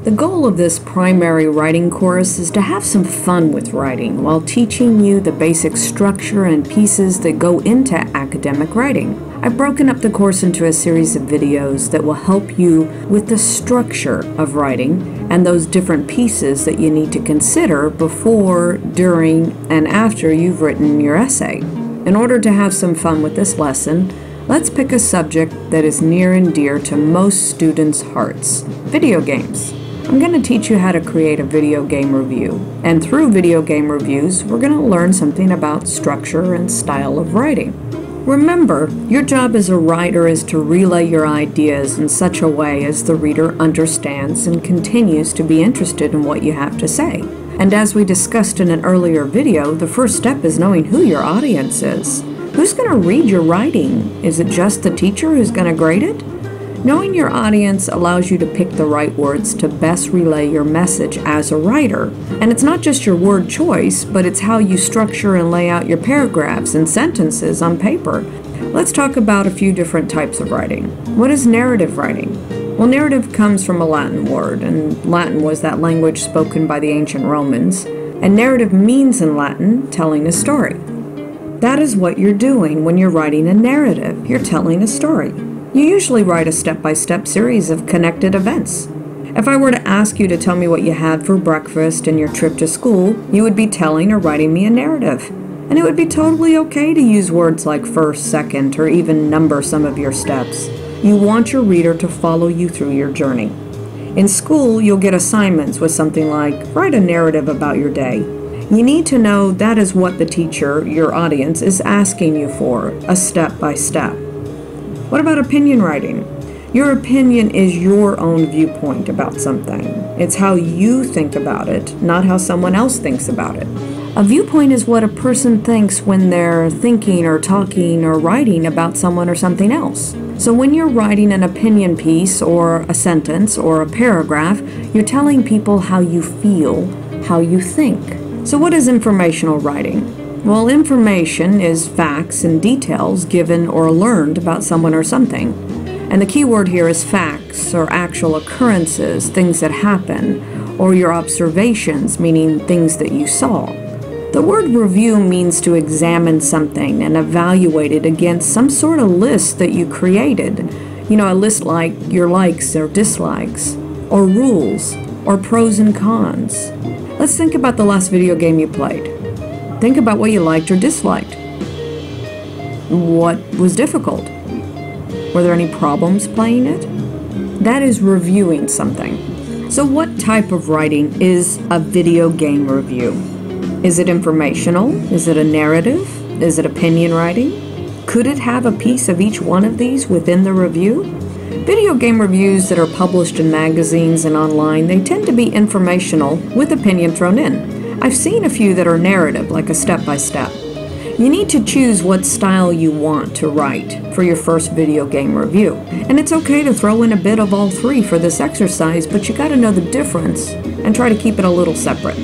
The goal of this primary writing course is to have some fun with writing while teaching you the basic structure and pieces that go into academic writing. I've broken up the course into a series of videos that will help you with the structure of writing and those different pieces that you need to consider before, during, and after you've written your essay. In order to have some fun with this lesson, let's pick a subject that is near and dear to most students' hearts: video games. I'm going to teach you how to create a video game review. And through video game reviews, we're going to learn something about structure and style of writing. Remember, your job as a writer is to relay your ideas in such a way as the reader understands and continues to be interested in what you have to say. And as we discussed in an earlier video, the first step is knowing who your audience is. Who's going to read your writing? Is it just the teacher who's going to grade it? Knowing your audience allows you to pick the right words to best relay your message as a writer. And it's not just your word choice, but it's how you structure and lay out your paragraphs and sentences on paper. Let's talk about a few different types of writing. What is narrative writing? Well, narrative comes from a Latin word, and Latin was that language spoken by the ancient Romans. And narrative means in Latin, telling a story. That is what you're doing when you're writing a narrative. You're telling a story. You usually write a step-by-step series of connected events. If I were to ask you to tell me what you had for breakfast and your trip to school, you would be telling or writing me a narrative. And it would be totally okay to use words like first, second, or even number some of your steps. You want your reader to follow you through your journey. In school, you'll get assignments with something like, write a narrative about your day. You need to know that is what the teacher, your audience, is asking you for, a step-by-step. What about opinion writing? Your opinion is your own viewpoint about something. It's how you think about it, not how someone else thinks about it. A viewpoint is what a person thinks when they're thinking or talking or writing about someone or something else. So when you're writing an opinion piece or a sentence or a paragraph, you're telling people how you feel, how you think. So what is informational writing? Well, information is facts and details given or learned about someone or something. And the key word here is facts, or actual occurrences, things that happen, or your observations, meaning things that you saw. The word review means to examine something and evaluate it against some sort of list that you created. You know, a list like your likes or dislikes, or rules, or pros and cons. Let's think about the last video game you played. Think about what you liked or disliked. What was difficult? Were there any problems playing it? That is reviewing something. So what type of writing is a video game review? Is it informational? Is it a narrative? Is it opinion writing? Could it have a piece of each one of these within the review? Video game reviews that are published in magazines and online, they tend to be informational with opinion thrown in. I've seen a few that are narrative, like a step-by-step. You need to choose what style you want to write for your first video game review. And it's okay to throw in a bit of all three for this exercise, but you gotta know the difference and try to keep it a little separate.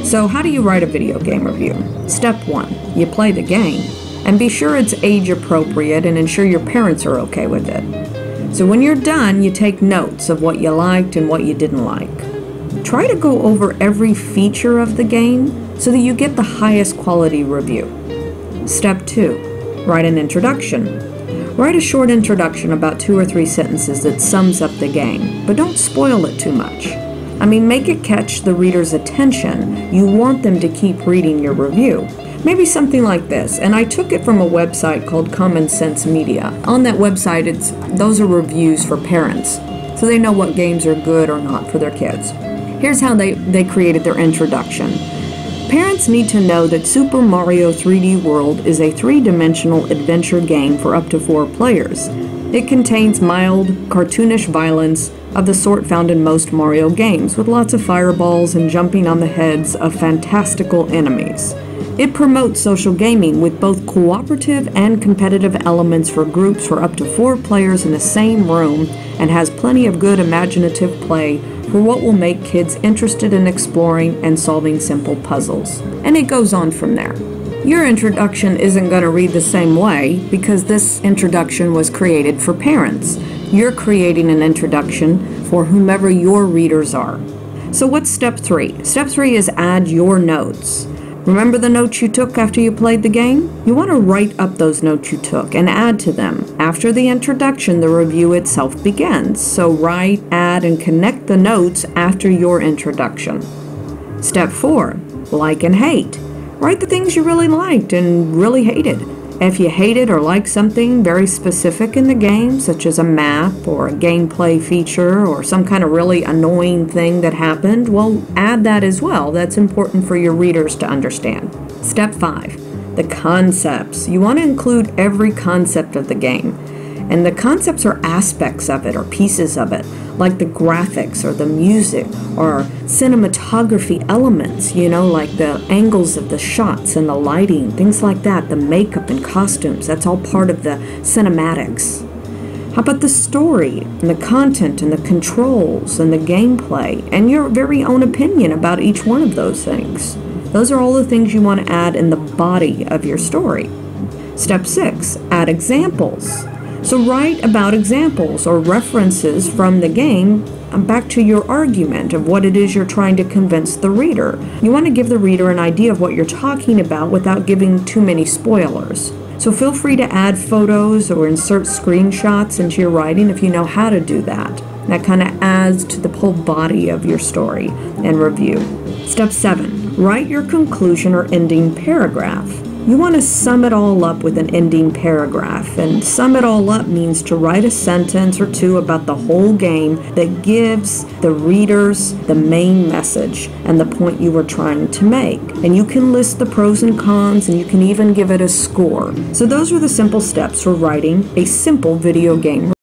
So how do you write a video game review? Step 1, you play the game, and be sure it's age appropriate and ensure your parents are okay with it. So when you're done, you take notes of what you liked and what you didn't like. Try to go over every feature of the game so that you get the highest quality review. Step 2, write an introduction. Write a short introduction about 2 or 3 sentences that sums up the game, but don't spoil it too much. I mean, make it catch the reader's attention. You want them to keep reading your review. Maybe something like this, and I took it from a website called Common Sense Media. On that website, those are reviews for parents, so they know what games are good or not for their kids. Here's how they created their introduction. Parents need to know that Super Mario 3D World is a 3-dimensional adventure game for up to 4 players. It contains mild, cartoonish violence of the sort found in most Mario games, with lots of fireballs and jumping on the heads of fantastical enemies. It promotes social gaming with both cooperative and competitive elements for groups for up to 4 players in the same room, and has plenty of good imaginative play for what will make kids interested in exploring and solving simple puzzles. And it goes on from there. Your introduction isn't going to read the same way because this introduction was created for parents. You're creating an introduction for whomever your readers are. So what's step 3? Step 3 is add your notes. Remember the notes you took after you played the game? You want to write up those notes you took and add to them. After the introduction, the review itself begins. So write, add, and connect the notes after your introduction. Step 4, like and hate. Write the things you really liked and really hated. If you hated or liked something very specific in the game, such as a map or a gameplay feature or some kind of really annoying thing that happened, well, add that as well. That's important for your readers to understand. Step 5, the concepts. You want to include every concept of the game. And the concepts are aspects of it or pieces of it, like the graphics or the music or cinematography elements, like the angles of the shots and the lighting, things like that, the makeup and costumes. That's all part of the cinematics. How about the story and the content and the controls and the gameplay and your very own opinion about each one of those things? Those are all the things you want to add in the body of your story. Step 6, add examples. So write about examples or references from the game back to your argument of what it is you're trying to convince the reader. You want to give the reader an idea of what you're talking about without giving too many spoilers. So feel free to add photos or insert screenshots into your writing if you know how to do that. That kind of adds to the whole body of your story and review. Step 7, write your conclusion or ending paragraph. You want to sum it all up with an ending paragraph, and sum it all up means to write a sentence or two about the whole game that gives the readers the main message and the point you were trying to make. And you can list the pros and cons, and you can even give it a score. So those are the simple steps for writing a simple video game.